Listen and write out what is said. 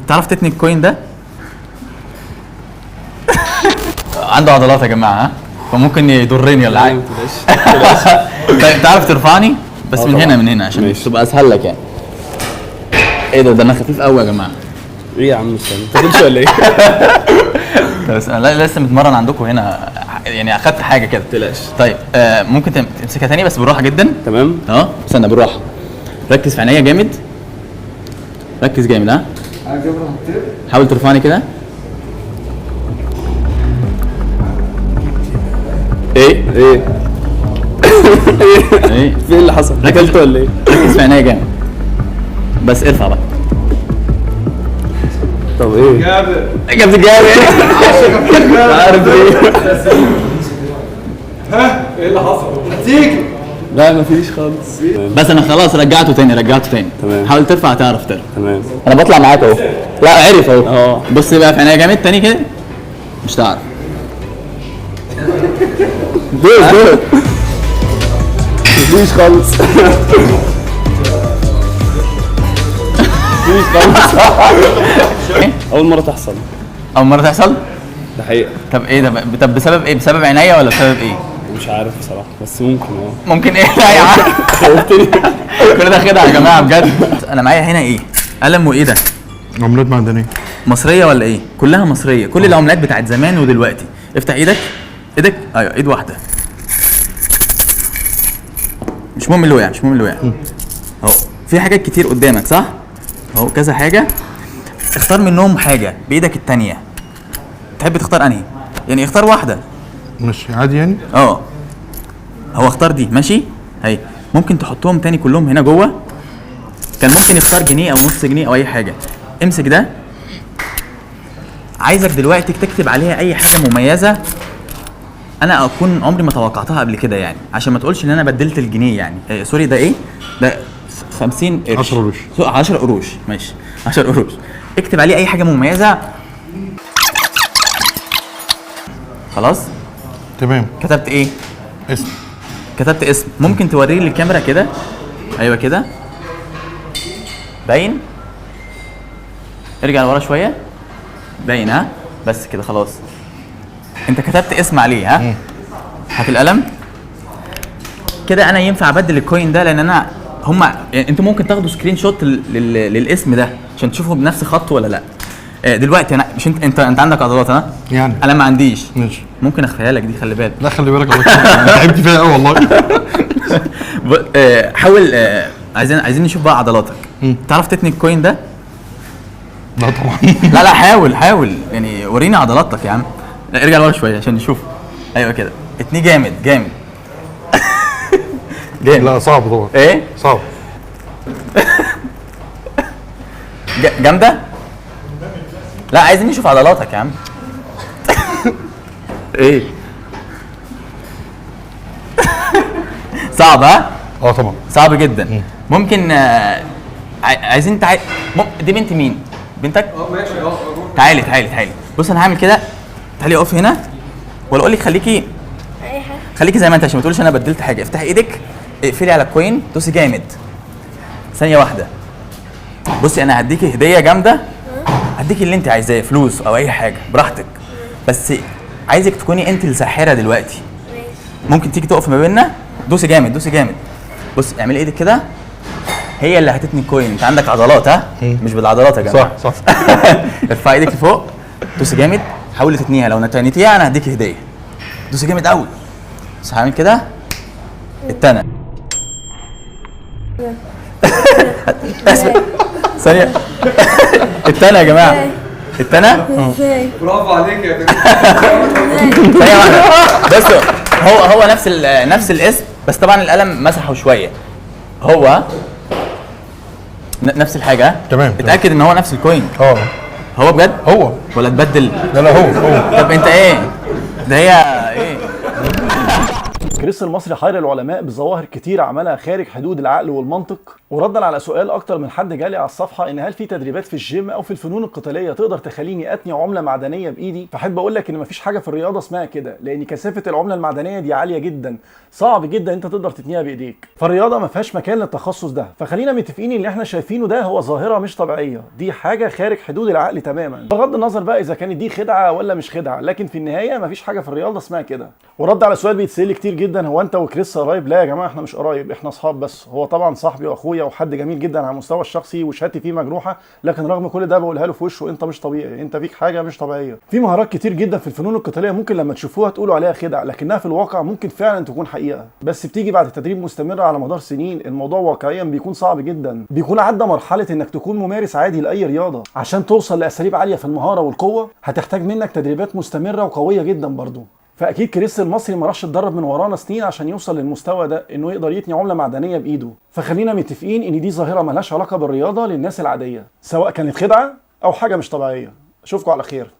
تعرف تتني الكوين ده؟ عنده عضلات يا جماعه، ها؟ فممكن يضرني ولا حاجه. طيب تعرف ترفعني بس من هنا، من هنا عشان تبقى اسهل لك يعني. ايه ده انا خفيف قوي يا جماعه. ايه يا عم استنى انت بتقولش ولا ايه؟ بس انا لسه متمرن عندكم هنا يعني، اخدت حاجه كده. تقلقش. طيب ممكن تمسكها تاني بس بالراحه جدا. تمام. استنى بالراحه، ركز في عينيا جامد، ركز جامد. ها حاول ترفعني كده. ايه ايه ايه في ايه اللي حصل؟ اكلت ولا ايه؟ ركز في عينيا جامد بس ارفع بقى. طب ايه؟ جامد عارف ايه؟ ها ايه اللي حصل؟ هتيجي؟ لا مفيش خالص. بس انا خلاص رجعته تاني. تمام. حاول ترفع، تعرف ترفع. تمام. انا بطلع معاك اهو. لا عرف اهو. بص بقى في عينيا جامد تاني كده، مش تعرف. دوس مفيش خالص. مفيش خالص. اول مره تحصل. اول مره تحصل؟ ده حقيقه. طب ايه ده؟ طب بسبب ايه؟ بسبب عينيا ولا بسبب ايه؟ مش عارف بصراحه بس ممكن ممكن ايه؟ لا يا عم خوفتني. كل ده خدعه يا جماعه بجد. انا معايا هنا ايه؟ قلم. وايه ده؟ عملات معدنيه مصريه ولا ايه؟ كلها مصريه، كل العملات بتاعت زمان ودلوقتي. افتح ايدك. ايوه ايد واحده، مش مهم اللي وقع، اهو في حاجات كتير قدامك صح؟ اهو كذا حاجه، اختار منهم حاجه بايدك التانيه. تحب تختار انهي؟ يعني اختار واحده. مش عادي يعني؟ هو اختار دي ماشي. هي ممكن تحطهم تاني كلهم هنا جوه. كان ممكن يختار جنيه او نص جنيه او اي حاجه. امسك ده. عايزك دلوقتي تكتب عليها اي حاجه مميزه انا اكون عمري ما توقعتها قبل كده يعني، عشان ما تقولش ان انا بدلت الجنيه يعني. سوري ده ايه ده؟ 50 قرش. 10 قروش. 10 قروش ماشي. 10 قروش. اكتب عليه اي حاجه مميزه. خلاص تمام. كتبت ايه؟ اسم. كتبت اسم. ممكن توريه للكاميرا كده. ايوه كده باين. ارجع لورا شويه. باين ها؟ بس كده خلاص. انت كتبت اسم عليه. ها هات القلم كده. انا ينفع ابدل الكوين ده لان انا يعني انتوا ممكن تاخدوا سكرين شوت للاسم ده عشان تشوفوا بنفس خط ولا لا. دلوقتي انا مش انت عندك عضلات. انا يعني انا ما عنديش. ماشي. ممكن اخفيها لك دي، خلي بالك. لا خلي بالك انا تعبت فيها قوي والله. حاول. عايزين نشوف بقى عضلاتك. تعرف تتني الكوين ده؟ لا طبعا. لا حاول يعني وريني عضلاتك يا عم. لا ارجع لورا شويه عشان نشوف. ايوه كده اتني جامد جامد. لا صعب طبعا. ايه صعب. جامده. لا عايزين نشوف عضلاتك يا عم. ايه صعب؟ ها طبعا صعب جدا. ممكن عايزين دي بنت مين؟ بنتك؟ ماشي. تعالي بص انا هعمل كده. تعالي اقف هنا ولا اقول لك خليكي زي ما انت عشان ما تقولش انا بدلت حاجه. افتحي ايدك، اقفلي على الكوين، دوسي جامد. ثانيه واحده. بصي انا هديكي هديه جامده، هديكي اللي انت عايزاه، فلوس او اي حاجه براحتك، بس عايزك تكوني انت الساحره دلوقتي. ممكن تيجي تقف ما بيننا. دوسي جامد. بص اعملي ايدك كده، هي اللي هتتني الكوين. انت عندك عضلات. ها مش بالعضلات يا جماعه. صح. ارفعي ايدك لفوق، دوسي جامد، حاولي تتنيها. لو تنيتيها انا هديكي هديه. دوسي جامد قوي. بس هعمل كده. التانية ثانية. التانية يا جماعة. التانية. برافو عليك يا ثانية واحدة بس. هو نفس الاسم، بس طبعا القلم مسحه شوية. هو نفس الحاجة. تمام. اتأكد ان هو نفس الكوين. هو بجد؟ هو ولا اتبدل؟ لا هو. طب انت ايه؟ ده هي ايه؟ كريس المصري حير العلماء بظواهر كتير عملها خارج حدود العقل والمنطق، وردا على سؤال اكتر من حد جالي على الصفحه ان هل في تدريبات في الجيم او في الفنون القتاليه تقدر تخليني اتني عمله معدنيه بايدي؟ فاحب اقول لك ان مفيش حاجه في الرياضه اسمها كده، لان كثافه العمله المعدنيه دي عاليه جدا، صعب جدا انت تقدر تتنيها بايديك، فالرياضه ما فيهاش مكان للتخصص ده. فخلينا متفقين ان اللي احنا شايفينه ده هو ظاهره مش طبيعيه، دي حاجه خارج حدود العقل تماما، بغض النظر بقى اذا كانت دي خدعه ولا مش خدعه، لكن في النهايه مفيش حاجه في الرياضه اسمها كده. ورد على سؤال بيتسال كتير جدا، هو انت وكريس قرايب؟ لا يا جماعه احنا مش قرايب، احنا اصحاب بس. هو طبعا صاحبي واخويا وحد جميل جدا على المستوى الشخصي وشهادتي فيه مجروحه، لكن رغم كل ده بقولها له في وشه، انت مش طبيعي، انت فيك حاجه مش طبيعيه. في مهارات كتير جدا في الفنون القتاليه ممكن لما تشوفوها تقولوا عليها خدع، لكنها في الواقع ممكن فعلا تكون حقيقه، بس بتيجي بعد تدريب مستمر على مدار سنين. الموضوع واقعيا بيكون صعب جدا، بيكون عدى مرحله انك تكون ممارس عادي لاي رياضه. عشان توصل لاساليب عاليه في المهاره والقوه هتحتاج منك تدريبات مستمره وقويه جدا برضه. فاكيد كريس المصري ما راحش اتدرب من ورانا سنين عشان يوصل للمستوى ده، انه يقدر يتني عمله معدنيه بايده. فخلينا متفقين ان دي ظاهره ملهاش علاقه بالرياضه للناس العاديه، سواء كانت خدعه او حاجه مش طبيعيه. اشوفكم على خير.